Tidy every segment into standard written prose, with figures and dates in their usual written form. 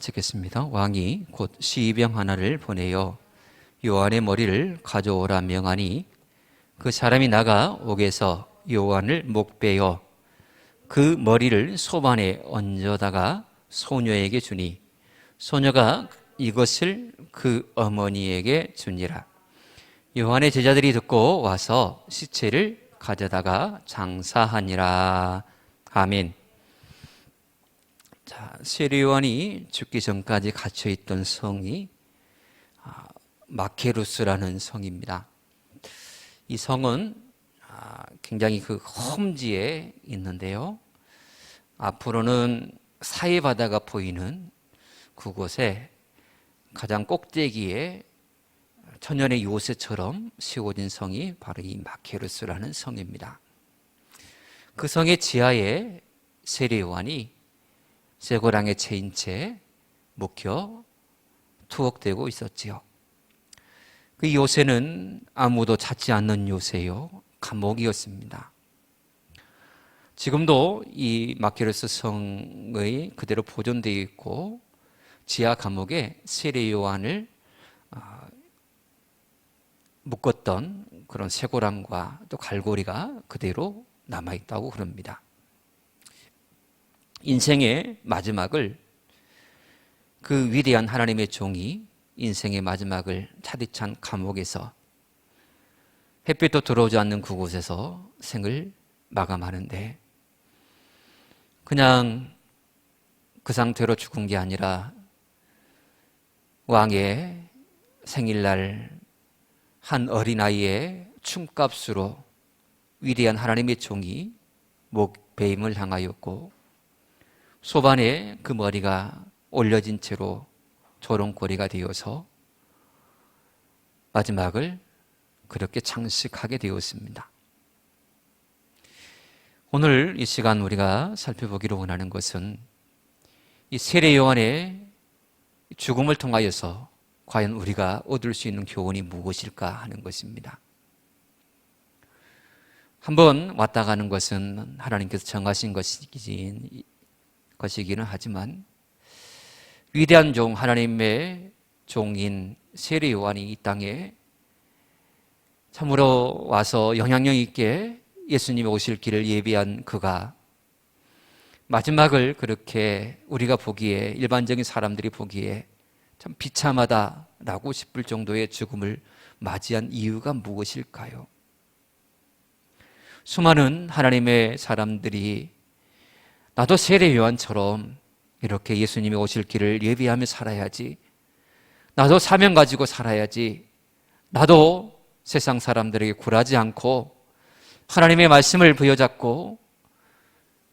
찍겠습니다. 왕이 곧 시병 하나를 보내어 요한의 머리를 가져오라 명하니 그 사람이 나가 옥에서 요한을 목베어 그 머리를 소반에 얹어다가 소녀에게 주니 소녀가 이것을 그 어머니에게 주니라. 요한의 제자들이 듣고 와서 시체를 가져다가 장사하니라. 아멘. 자, 세례 요한이 죽기 전까지 갇혀 있던 성이 마케루스라는 성입니다. 이 성은 굉장히 그 험지에 있는데요. 앞으로는 사해 바다가 보이는 그곳에 가장 꼭대기에 천년의 요새처럼 세워진 성이 바로 이 마케루스라는 성입니다. 그 성의 지하에 세례 요한이 쇠고랑에 채인 채 묵혀 투옥되고 있었지요. 그 요새는 아무도 찾지 않는 요새요, 감옥이었습니다. 지금도 이 마케루스 성의 그대로 보존되어 있고 지하 감옥에 세례 요한을 묶었던 그런 쇠고랑과 또 갈고리가 그대로 남아있다고 그럽니다. 인생의 마지막을 그 위대한 하나님의 종이 인생의 마지막을 차디찬 감옥에서 햇빛도 들어오지 않는 그곳에서 생을 마감하는데 그냥 그 상태로 죽은 게 아니라 왕의 생일날 한 어린아이의 춤값으로 위대한 하나님의 종이 목베임을 당하였고 소반에 그 머리가 올려진 채로 조롱꼬리가 되어서 마지막을 그렇게 장식하게 되었습니다. 오늘 이 시간 우리가 살펴보기로 원하는 것은 이 세례 요한의 죽음을 통하여서 과연 우리가 얻을 수 있는 교훈이 무엇일까 하는 것입니다. 한번 왔다 가는 것은 하나님께서 정하신 것이기는 하지만 위대한 종, 하나님의 종인 세례 요한이 이 땅에 참으로 와서 영향력 있게 예수님이 오실 길을 예비한 그가 마지막을 그렇게 우리가 보기에, 일반적인 사람들이 보기에 참 비참하다라고 싶을 정도의 죽음을 맞이한 이유가 무엇일까요? 수많은 하나님의 사람들이 나도 세례 요한처럼 이렇게 예수님이 오실 길을 예비하며 살아야지, 나도 사명 가지고 살아야지, 나도 세상 사람들에게 굴하지 않고 하나님의 말씀을 부여잡고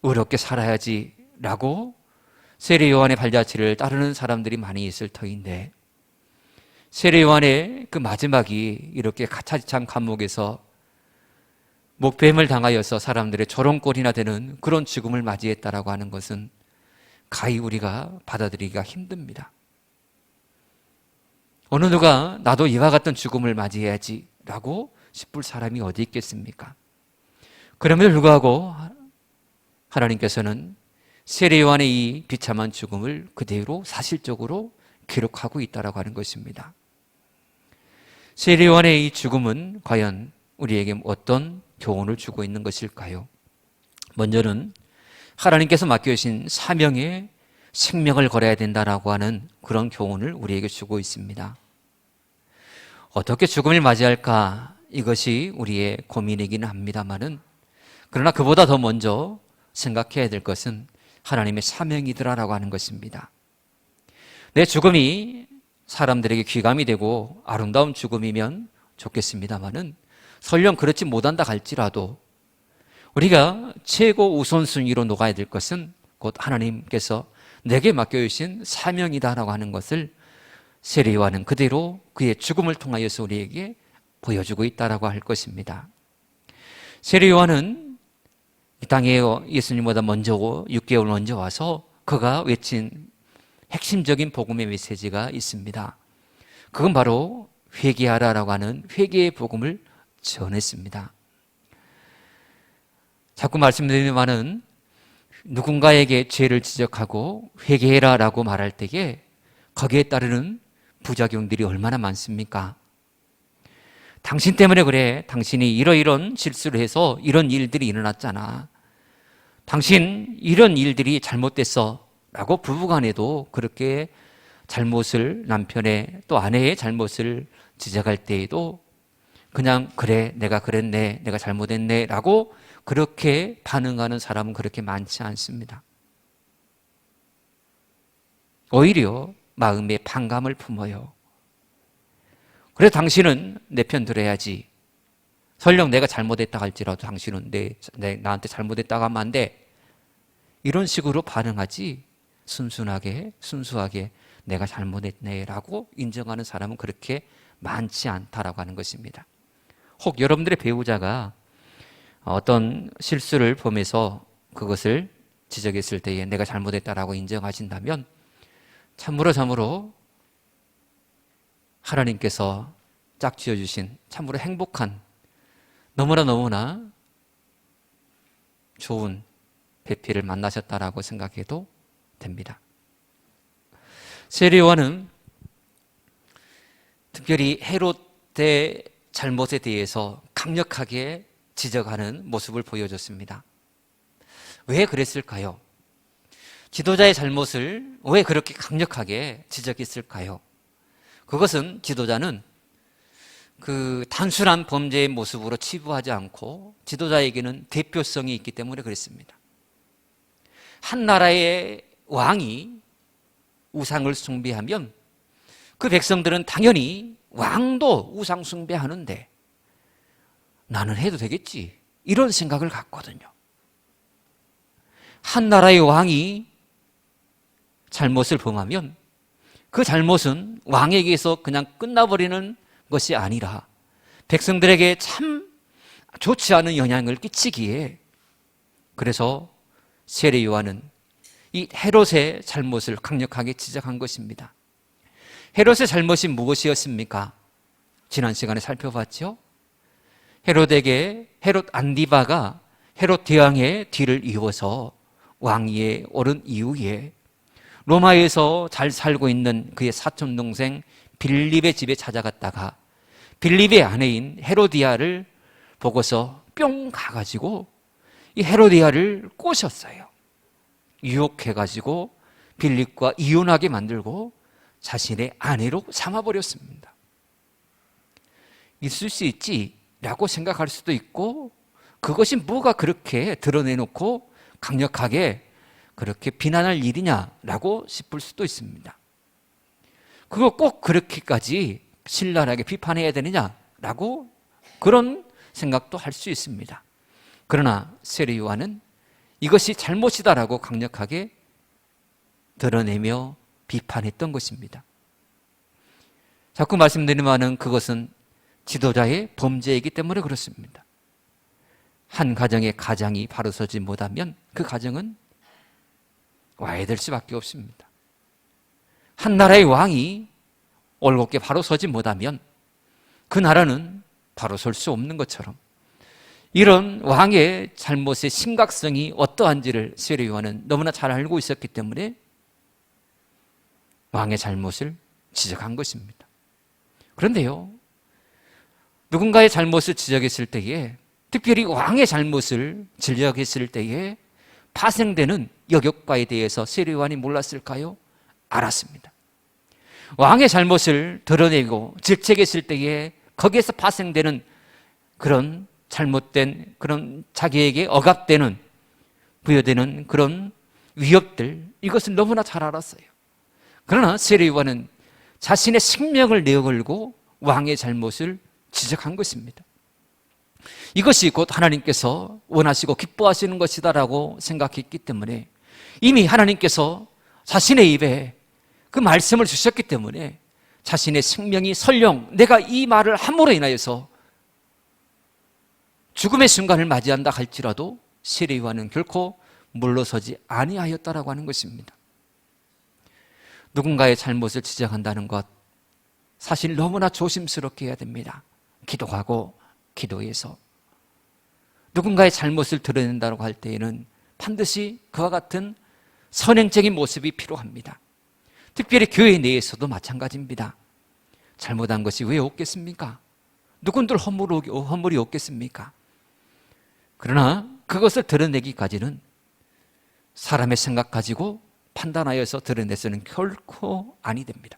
의롭게 살아야지 라고 세례 요한의 발자취를 따르는 사람들이 많이 있을 터인데 세례 요한의 그 마지막이 이렇게 가차지찬 감옥에서 목뱀을 당하여서 사람들의 조롱꼴이나 되는 그런 죽음을 맞이했다라고 하는 것은 가히 우리가 받아들이기가 힘듭니다. 어느 누가 나도 이와 같은 죽음을 맞이해야지 라고 싶을 사람이 어디 있겠습니까? 그럼에도 불구하고 하나님께서는 세례 요한의 이 비참한 죽음을 그대로 사실적으로 기록하고 있다라고 하는 것입니다. 세례 요한의 이 죽음은 과연 우리에게 어떤 교훈을 주고 있는 것일까요? 먼저는 하나님께서 맡겨주신 사명에 생명을 걸어야 된다라고 하는 그런 교훈을 우리에게 주고 있습니다. 어떻게 죽음을 맞이할까? 이것이 우리의 고민이기는 합니다만은 그러나 그보다 더 먼저 생각해야 될 것은 하나님의 사명이더라라고 하는 것입니다. 내 죽음이 사람들에게 귀감이 되고 아름다운 죽음이면 좋겠습니다만은 설령 그렇지 못한다 할지라도 우리가 최고 우선순위로 놓아야 될 것은 곧 하나님께서 내게 맡겨주신 사명이다라고 하는 것을 세례 요한은 그대로 그의 죽음을 통하여서 우리에게 보여주고 있다라고 할 것입니다. 세례 요한은 이 땅에 예수님보다 먼저 6개월 먼저 와서 그가 외친 핵심적인 복음의 메시지가 있습니다. 그건 바로 회개하라라고 하는 회개의 복음을 전했습니다. 자꾸 말씀드리지만은 누군가에게 죄를 지적하고 회개해라 라고 말할 때에 거기에 따르는 부작용들이 얼마나 많습니까? 당신 때문에 그래. 당신이 이러이런 실수를 해서 이런 일들이 일어났잖아. 당신 이런 일들이 잘못됐어 라고 부부간에도 그렇게 잘못을, 남편의 또 아내의 잘못을 지적할 때에도 그냥 그래, 내가 그랬네, 내가 잘못했네 라고 그렇게 반응하는 사람은 그렇게 많지 않습니다. 오히려 마음에 반감을 품어요. 그래서 당신은 내 편 들어야지. 설령 내가 잘못했다 할지라도 당신은 나한테 잘못했다고 하면 안 돼. 이런 식으로 반응하지 순수하게 내가 잘못했네 라고 인정하는 사람은 그렇게 많지 않다라고 하는 것입니다. 혹 여러분들의 배우자가 어떤 실수를 범해서 그것을 지적했을 때에 내가 잘못했다라고 인정하신다면 참으로 하나님께서 짝지어 주신 참으로 행복한 너무나 좋은 배필을 만나셨다라고 생각해도 됩니다. 세례 요한은 특별히 헤롯의 잘못에 대해서 강력하게 지적하는 모습을 보여줬습니다. 왜 그랬을까요? 지도자의 잘못을 왜 그렇게 강력하게 지적했을까요? 그것은 지도자는 그 단순한 범죄의 모습으로 치부하지 않고 지도자에게는 대표성이 있기 때문에 그랬습니다. 한 나라의 왕이 우상을 숭배하면 그 백성들은 당연히 왕도 우상 숭배하는데 나는 해도 되겠지 이런 생각을 갖거든요. 한 나라의 왕이 잘못을 범하면 그 잘못은 왕에게서 그냥 끝나버리는 것이 아니라 백성들에게 참 좋지 않은 영향을 끼치기에 그래서 세례 요한은 이 헤롯의 잘못을 강력하게 지적한 것입니다. 헤롯의 잘못이 무엇이었습니까? 지난 시간에 살펴봤죠? 헤롯 안디바가 헤롯 대왕의 뒤를 이어서 왕위에 오른 이후에 로마에서 잘 살고 있는 그의 사촌 동생 빌립의 집에 찾아갔다가 빌립의 아내인 헤로디아를 보고서 뿅 가가지고 이 헤로디아를 꼬셨어요. 유혹해가지고 빌립과 이혼하게 만들고 자신의 아내로 삼아버렸습니다. 있을 수 있지라고 생각할 수도 있고 그것이 뭐가 그렇게 드러내놓고 강력하게 그렇게 비난할 일이냐라고 싶을 수도 있습니다. 그거 꼭 그렇게까지 신랄하게 비판해야 되느냐라고 그런 생각도 할 수 있습니다. 그러나 세례 요한은 이것이 잘못이다라고 강력하게 드러내며 비판했던 것입니다. 자꾸 말씀드리지만 그것은 지도자의 범죄이기 때문에 그렇습니다. 한 가정의 가장이 바로 서지 못하면 그 가정은 와야 될 수밖에 없습니다. 한 나라의 왕이 올곧게 바로 서지 못하면 그 나라는 바로 설 수 없는 것처럼 이런 왕의 잘못의 심각성이 어떠한지를 세례 요한은 너무나 잘 알고 있었기 때문에 왕의 잘못을 지적한 것입니다. 그런데요, 누군가의 잘못을 지적했을 때에 특별히 왕의 잘못을 지적했을 때에 파생되는 역효과에 대해서 세례 요한이 몰랐을까요? 알았습니다. 왕의 잘못을 드러내고 질책했을 때에 거기에서 파생되는 그런 잘못된 그런 자기에게 억압되는 부여되는 그런 위협들 이것을 너무나 잘 알았어요. 그러나 세례 요한은 자신의 생명을 내걸고 왕의 잘못을 지적한 것입니다. 이것이 곧 하나님께서 원하시고 기뻐하시는 것이다라고 생각했기 때문에 이미 하나님께서 자신의 입에 그 말씀을 주셨기 때문에 자신의 생명이 설령 내가 이 말을 함으로 인하여서 죽음의 순간을 맞이한다 할지라도 세례 요한은 결코 물러서지 아니하였다라고 하는 것입니다. 누군가의 잘못을 지적한다는 것 사실 너무나 조심스럽게 해야 됩니다. 기도하고 기도해서 누군가의 잘못을 드러낸다고 할 때에는 반드시 그와 같은 선행적인 모습이 필요합니다. 특별히 교회 내에서도 마찬가지입니다. 잘못한 것이 왜 없겠습니까? 누군들 허물이 없겠습니까? 그러나 그것을 드러내기까지는 사람의 생각 가지고 판단하여서 드러내서는 결코 아니 됩니다.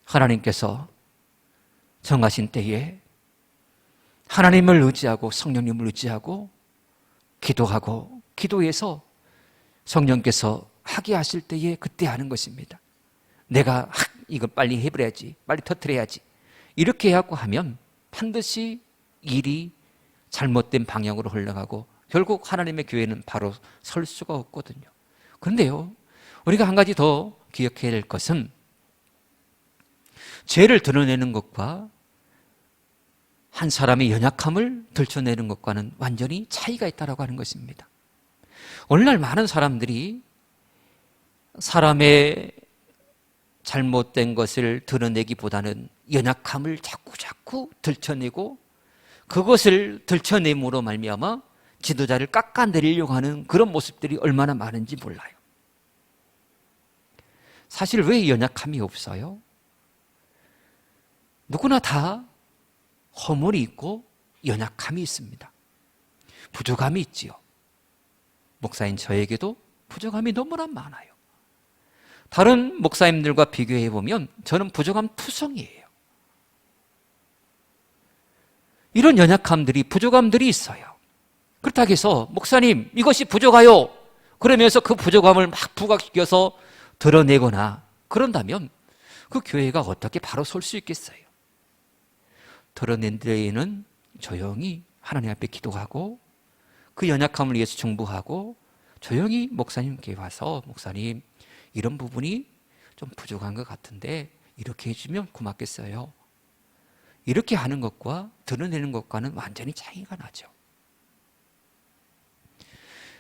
하나님께서 정하신 때에 하나님을 의지하고 성령님을 의지하고 기도하고 기도해서 성령께서 하게 하실 때에 그때 하는 것입니다. 내가 이거 빨리 해버려야지, 빨리 터뜨려야지, 이렇게 해갖고 하면 반드시 일이 잘못된 방향으로 흘러가고 결국 하나님의 교회는 바로 설 수가 없거든요. 그런데요, 우리가 한 가지 더 기억해야 될 것은 죄를 드러내는 것과 한 사람의 연약함을 들춰내는 것과는 완전히 차이가 있다고 하는 것입니다. 오늘날 많은 사람들이 사람의 잘못된 것을 드러내기보다는 연약함을 자꾸 들춰내고 그것을 들춰냄으로 말미암아 지도자를 깎아내리려고 하는 그런 모습들이 얼마나 많은지 몰라요. 사실 왜 연약함이 없어요? 누구나 다 허물이 있고 연약함이 있습니다. 부족함이 있지요. 목사인 저에게도 부족함이 너무나 많아요. 다른 목사님들과 비교해 보면 저는 부족함 투성이에요. 이런 연약함들이, 부족함들이 있어요. 그렇다고 해서 목사님 이것이 부족하요 그러면서 그 부족함을 막 부각시켜서 드러내거나 그런다면 그 교회가 어떻게 바로 설 수 있겠어요? 드러낸 데에는 조용히 하나님 앞에 기도하고 그 연약함을 위해서 중보하고 조용히 목사님께 와서 목사님 이런 부분이 좀 부족한 것 같은데 이렇게 해주면 고맙겠어요. 이렇게 하는 것과 드러내는 것과는 완전히 차이가 나죠.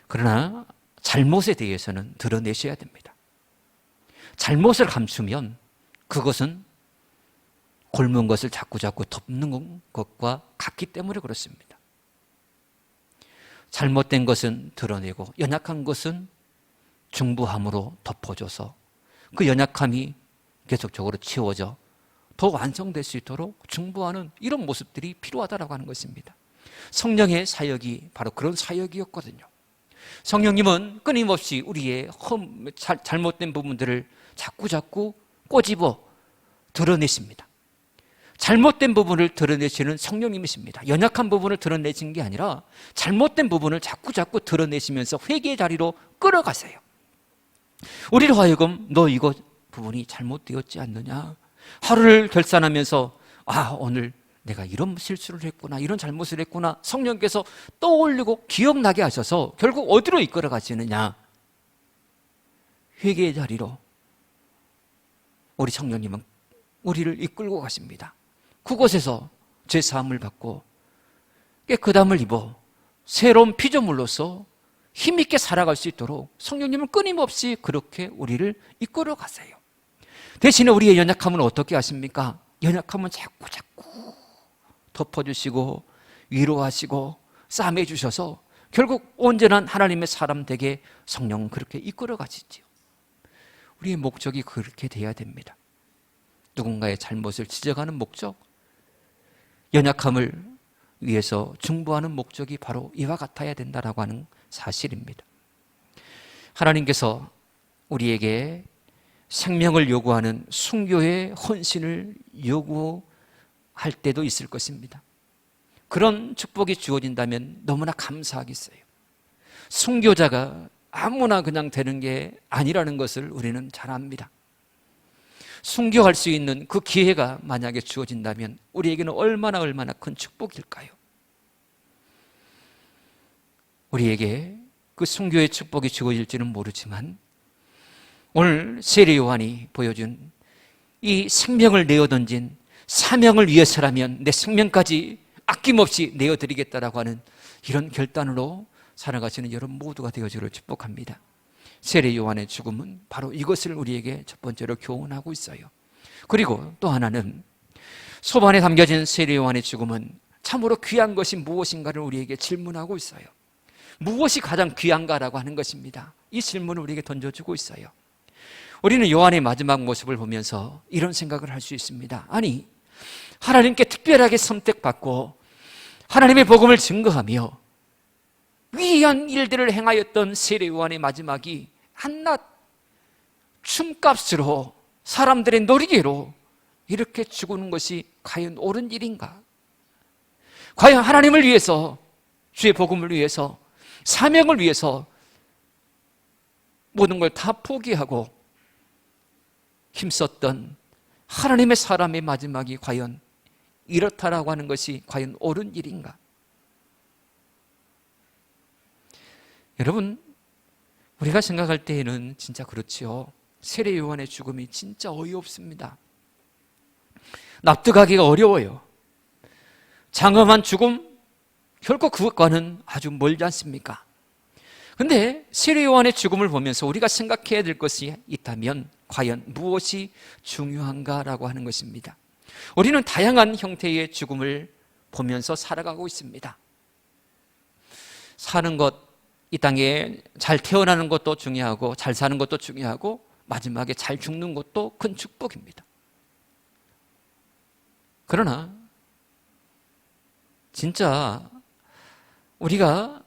그러나 잘못에 대해서는 드러내셔야 됩니다. 잘못을 감추면 그것은 곪은 것을 자꾸 덮는 것과 같기 때문에 그렇습니다. 잘못된 것은 드러내고 연약한 것은 중부함으로 덮어줘서 그 연약함이 계속적으로 치워져 더 완성될 수 있도록 중보하는 이런 모습들이 필요하다고 하는 것입니다. 성령의 사역이 바로 그런 사역이었거든요. 성령님은 끊임없이 우리의 잘못된 부분들을 자꾸 꼬집어 드러내십니다. 잘못된 부분을 드러내시는 성령님이십니다. 연약한 부분을 드러내신 게 아니라 잘못된 부분을 자꾸 드러내시면서 회개의 자리로 끌어가세요. 우리로 하여금 너 이거 부분이 잘못되었지 않느냐, 하루를 결산하면서 오늘 내가 이런 실수를 했구나, 이런 잘못을 했구나, 성령께서 떠올리고 기억나게 하셔서 결국 어디로 이끌어 가시느냐, 회개의 자리로 우리 성령님은 우리를 이끌고 가십니다. 그곳에서 죄사함을 받고 깨끗함을 입어 새로운 피조물로서 힘있게 살아갈 수 있도록 성령님은 끊임없이 그렇게 우리를 이끌어 가세요. 대신에 우리의 연약함은 어떻게 하십니까? 연약함은 자꾸 덮어주시고 위로하시고 싸매주셔서 결국 온전한 하나님의 사람 되게 성령은 그렇게 이끌어 가시지요. 우리의 목적이 그렇게 돼야 됩니다. 누군가의 잘못을 지적하는 목적, 연약함을 위해서 중보하는 목적이 바로 이와 같아야 된다라고 하는 사실입니다. 하나님께서 우리에게 생명을 요구하는 순교의 헌신을 요구할 때도 있을 것입니다. 그런 축복이 주어진다면 너무나 감사하겠어요. 순교자가 아무나 그냥 되는 게 아니라는 것을 우리는 잘 압니다. 순교할 수 있는 그 기회가 만약에 주어진다면 우리에게는 얼마나 큰 축복일까요? 우리에게 그 순교의 축복이 주어질지는 모르지만 오늘 세례 요한이 보여준 이 생명을 내어던진 사명을 위해서라면 내 생명까지 아낌없이 내어드리겠다라고 하는 이런 결단으로 살아가시는 여러분 모두가 되어주기를 축복합니다. 세례 요한의 죽음은 바로 이것을 우리에게 첫 번째로 교훈하고 있어요. 그리고 또 하나는 소반에 담겨진 세례 요한의 죽음은 참으로 귀한 것이 무엇인가를 우리에게 질문하고 있어요. 무엇이 가장 귀한가라고 하는 것입니다. 이 질문을 우리에게 던져주고 있어요. 우리는 요한의 마지막 모습을 보면서 이런 생각을 할 수 있습니다. 아니, 하나님께 특별하게 선택받고 하나님의 복음을 증거하며 위대한 일들을 행하였던 세례 요한의 마지막이 한낱 춤값으로 사람들의 놀이개로 이렇게 죽는 것이 과연 옳은 일인가? 과연 하나님을 위해서, 주의 복음을 위해서, 사명을 위해서 모든 걸 다 포기하고 힘썼던 하나님의 사람의 마지막이 과연 이렇다라고 하는 것이 과연 옳은 일인가? 여러분, 우리가 생각할 때에는 진짜 그렇지요. 세례 요한의 죽음이 진짜 어이없습니다. 납득하기가 어려워요. 장엄한 죽음, 결코 그것과는 아주 멀지 않습니까? 그런데 세례 요한의 죽음을 보면서 우리가 생각해야 될 것이 있다면 과연 무엇이 중요한가라고 하는 것입니다. 우리는 다양한 형태의 죽음을 보면서 살아가고 있습니다. 사는 것, 이 땅에 잘 태어나는 것도 중요하고 잘 사는 것도 중요하고 마지막에 잘 죽는 것도 큰 축복입니다. 그러나 진짜 우리가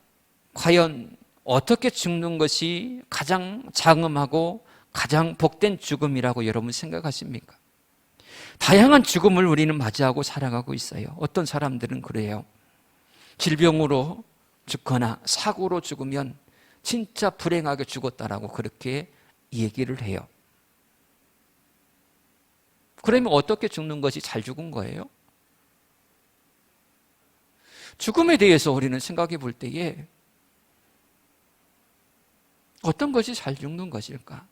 과연 어떻게 죽는 것이 가장 장엄하고 가장 복된 죽음이라고 여러분 생각하십니까? 다양한 죽음을 우리는 맞이하고 살아가고 있어요. 어떤 사람들은 그래요. 질병으로 죽거나 사고로 죽으면 진짜 불행하게 죽었다라고 그렇게 얘기를 해요. 그러면 어떻게 죽는 것이 잘 죽은 거예요? 죽음에 대해서 우리는 생각해 볼 때에 어떤 것이 잘 죽는 것일까?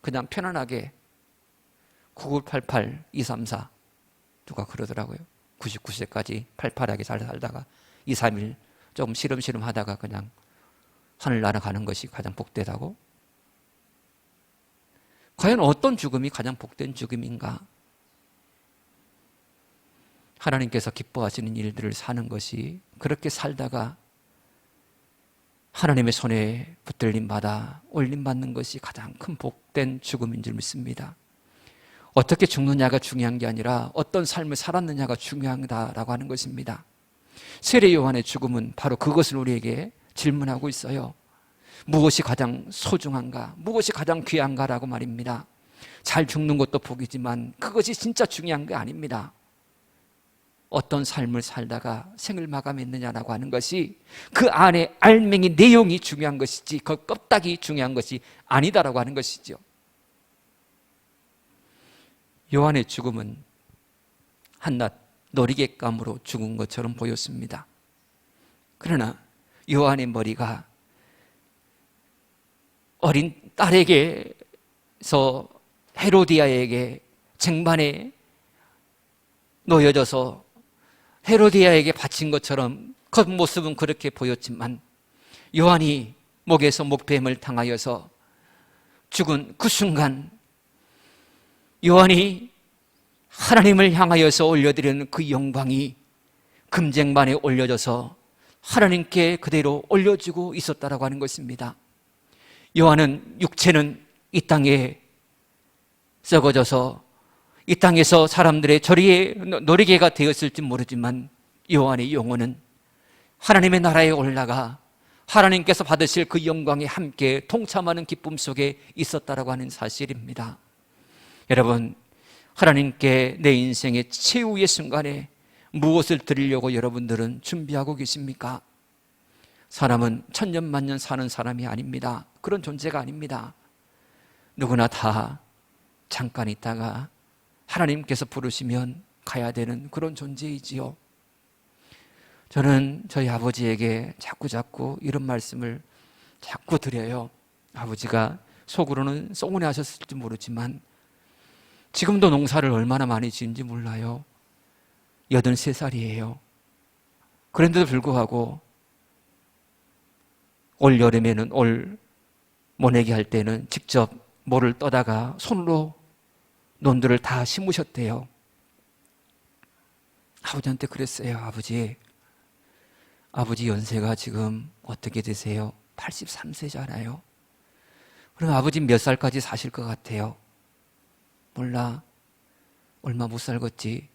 그냥 편안하게 9988, 234 누가 그러더라고요. 99세까지 팔팔하게 잘 살다가 2, 3일 조금 시름시름 하다가 그냥 하늘 날아가는 것이 가장 복되다고? 과연 어떤 죽음이 가장 복된 죽음인가? 하나님께서 기뻐하시는 일들을 사는 것이 그렇게 살다가 하나님의 손에 붙들림 받아 올림 받는 것이 가장 큰 복된 죽음인 줄 믿습니다. 어떻게 죽느냐가 중요한 게 아니라 어떤 삶을 살았느냐가 중요하다라고 하는 것입니다. 세례 요한의 죽음은 바로 그것을 우리에게 질문하고 있어요. 무엇이 가장 소중한가? 무엇이 가장 귀한가라고 말입니다. 잘 죽는 것도 복이지만 그것이 진짜 중요한 게 아닙니다. 어떤 삶을 살다가 생을 마감했느냐라고 하는 것이 그 안에 알맹이 내용이 중요한 것이지 그 껍데기 중요한 것이 아니다라고 하는 것이죠. 요한의 죽음은 한낱 놀이객감으로 죽은 것처럼 보였습니다. 그러나 요한의 머리가 어린 딸에게서 헤로디아에게 쟁반에 놓여져서 헤로디아에게 바친 것처럼 겉모습은 그렇게 보였지만 요한이 목에서 목뱀을 당하여서 죽은 그 순간 요한이 하나님을 향하여서 올려드리는 그 영광이 금쟁반에 올려져서 하나님께 그대로 올려지고 있었다라고 하는 것입니다. 요한은 육체는 이 땅에 썩어져서 이 땅에서 사람들의 저리의 놀이개가 되었을지 모르지만 요한의 영혼은 하나님의 나라에 올라가 하나님께서 받으실 그 영광에 함께 동참하는 기쁨 속에 있었다라고 하는 사실입니다. 여러분, 하나님께 내 인생의 최후의 순간에 무엇을 드리려고 여러분들은 준비하고 계십니까? 사람은 천년만년 사는 사람이 아닙니다. 그런 존재가 아닙니다. 누구나 다 잠깐 있다가 하나님께서 부르시면 가야 되는 그런 존재이지요. 저는 저희 아버지에게 자꾸 이런 말씀을 자꾸 드려요. 아버지가 속으로는 쏘문해 하셨을지 모르지만 지금도 농사를 얼마나 많이 지은지 몰라요. 83살이에요. 그런데도 불구하고 올 여름에는 올 모내기 할 때는 직접 모를 떠다가 손으로 논들을 다 심으셨대요. 아버지한테 그랬어요. 아버지, 아버지 연세가 지금 어떻게 되세요? 83세잖아요. 그럼 아버지 몇 살까지 사실 것 같아요? 몰라. 얼마 못 살겠지.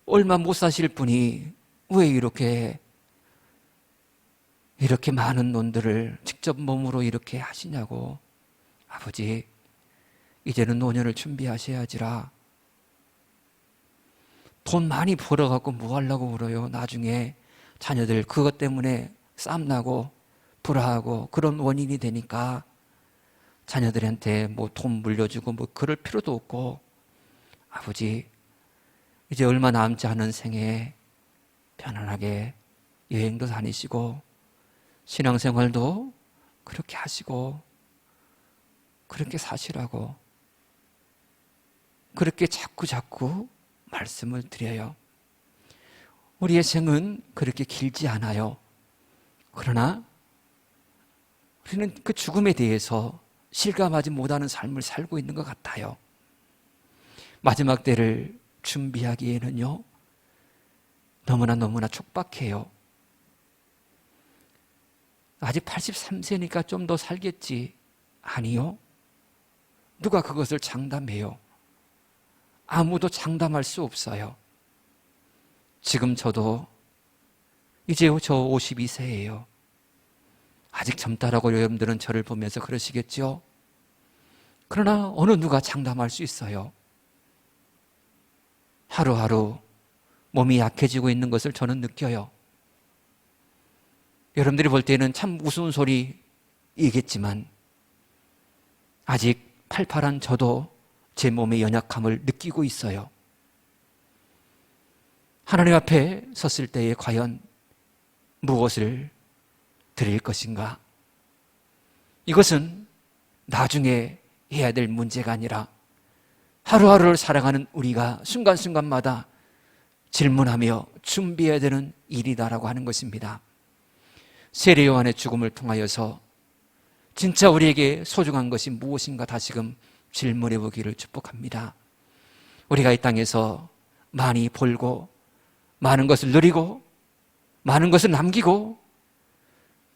얼마 못 사실 분이 왜 이렇게 많은 논들을 직접 몸으로 이렇게 하시냐고. 아버지, 이제는 노년을 준비하셔야지라. 돈 많이 벌어갖고 뭐 하려고 그래요? 나중에 자녀들 그것 때문에 싸움나고 불화하고 그런 원인이 되니까 자녀들한테 뭐 돈 물려주고 뭐 그럴 필요도 없고, 아버지, 이제 얼마 남지 않은 생에 편안하게 여행도 다니시고 신앙생활도 그렇게 하시고 그렇게 사시라고, 그렇게 자꾸 말씀을 드려요. 우리의 생은 그렇게 길지 않아요. 그러나 우리는 그 죽음에 대해서 실감하지 못하는 삶을 살고 있는 것 같아요. 마지막 때를 준비하기에는요, 너무나 촉박해요. 아직 83세니까 좀 더 살겠지. 아니요. 누가 그것을 장담해요? 아무도 장담할 수 없어요. 지금 저도 이제 저 52세예요. 아직 젊다라고 여러분들은 저를 보면서 그러시겠죠? 그러나 어느 누가 장담할 수 있어요? 하루하루 몸이 약해지고 있는 것을 저는 느껴요. 여러분들이 볼 때는 참 우스운 소리이겠지만 아직 팔팔한 저도 제 몸의 연약함을 느끼고 있어요. 하나님 앞에 섰을 때에 과연 무엇을 드릴 것인가? 이것은 나중에 해야 될 문제가 아니라 하루하루를 살아가는 우리가 순간순간마다 질문하며 준비해야 되는 일이다라고 하는 것입니다. 세례 요한의 죽음을 통하여서 진짜 우리에게 소중한 것이 무엇인가 다시금 질문해 보기를 축복합니다. 우리가 이 땅에서 많이 벌고 많은 것을 누리고 많은 것을 남기고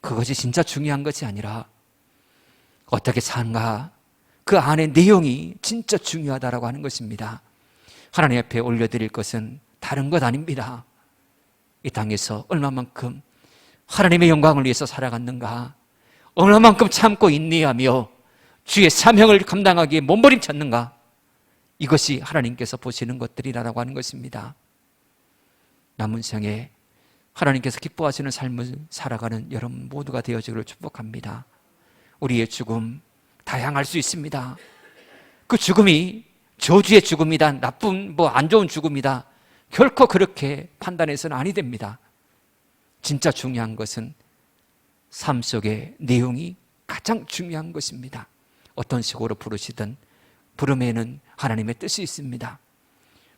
그것이 진짜 중요한 것이 아니라 어떻게 사는가, 그 안의 내용이 진짜 중요하다라고 하는 것입니다. 하나님 앞에 올려드릴 것은 다른 것 아닙니다. 이 땅에서 얼마만큼 하나님의 영광을 위해서 살아갔는가, 얼마만큼 참고 인내하며 주의 사명을 감당하기에 몸부림쳤는가, 이것이 하나님께서 보시는 것들이라고 하는 것입니다. 남은 생에 하나님께서 기뻐하시는 삶을 살아가는 여러분 모두가 되어지기를 축복합니다. 우리의 죽음 다양할 수 있습니다. 그 죽음이 저주의 죽음이다, 나쁜 안 좋은 죽음이다, 결코 그렇게 판단해서는 아니 됩니다. 진짜 중요한 것은 삶 속의 내용이 가장 중요한 것입니다. 어떤 식으로 부르시든 부름에는 하나님의 뜻이 있습니다.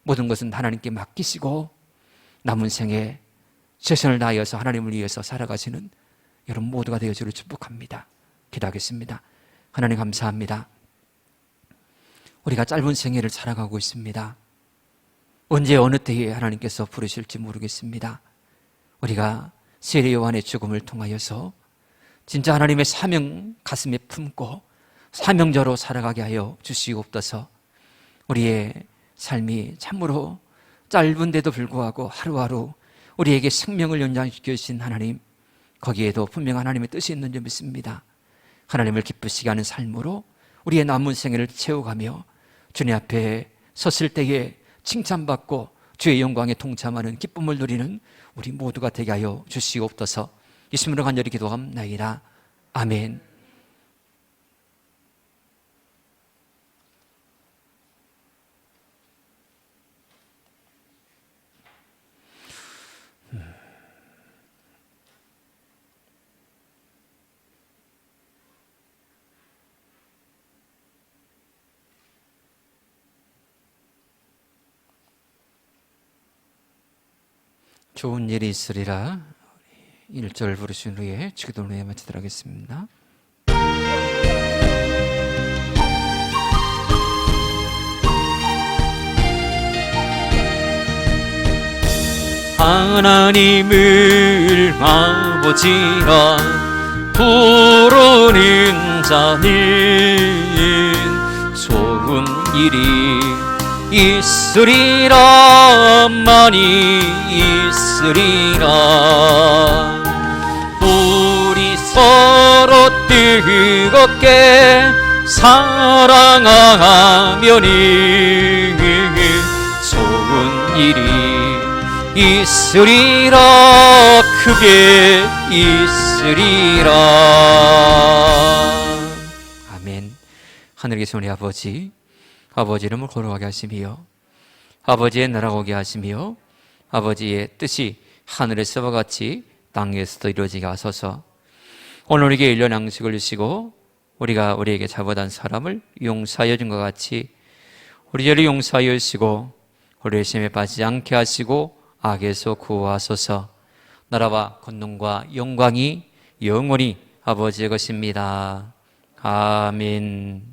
모든 것은 하나님께 맡기시고 남은 생에 최선을 다하여서 하나님을 위해서 살아가시는 여러분 모두가 되어주기를 축복합니다. 기도하겠습니다. 하나님 감사합니다. 우리가 짧은 생애를 살아가고 있습니다. 언제 어느 때에 하나님께서 부르실지 모르겠습니다. 우리가 세례 요한의 죽음을 통하여서 진짜 하나님의 사명 가슴에 품고 사명자로 살아가게 하여 주시옵소서. 우리의 삶이 참으로 짧은데도 불구하고 하루하루 우리에게 생명을 연장시켜 주신 하나님, 거기에도 분명 하나님의 뜻이 있는 줄 믿습니다. 하나님을 기쁘시게 하는 삶으로 우리의 남은 생애를 채워가며 주님 앞에 섰을 때에 칭찬받고 주의 영광에 동참하는 기쁨을 누리는 우리 모두가 되게 하여 주시옵소서. 예수님으로 간절히 기도합나이다. 아멘. 좋은 일이 있으리라 1절 부르신 후에 기도를 해 마치도록 하겠습니다. 하나님을 아버지라 부르는 자는 좋은 일이 있으리라. 많이 있으리라. 우리 서로 뜨겁게 사랑하면은 좋은 일이 있으리라. 크게 있으리라. 아멘. 하늘에 계신 우리 아버지, 아버지 이름을 거룩하게 하시며 아버지의 나라가 오게 하시며 아버지의 뜻이 하늘에서와 같이 땅에서도 이루어지게 하소서. 오늘 우리에게 일년 양식을 주시고 우리가 우리에게 잘못한 사람을 용서하여 준 것 같이 우리 죄를 용서하여 주시고 우리의 심에 빠지지 않게 하시고 악에서 구하소서. 나라와 권능과 영광이 영원히 아버지의 것입니다. 아멘.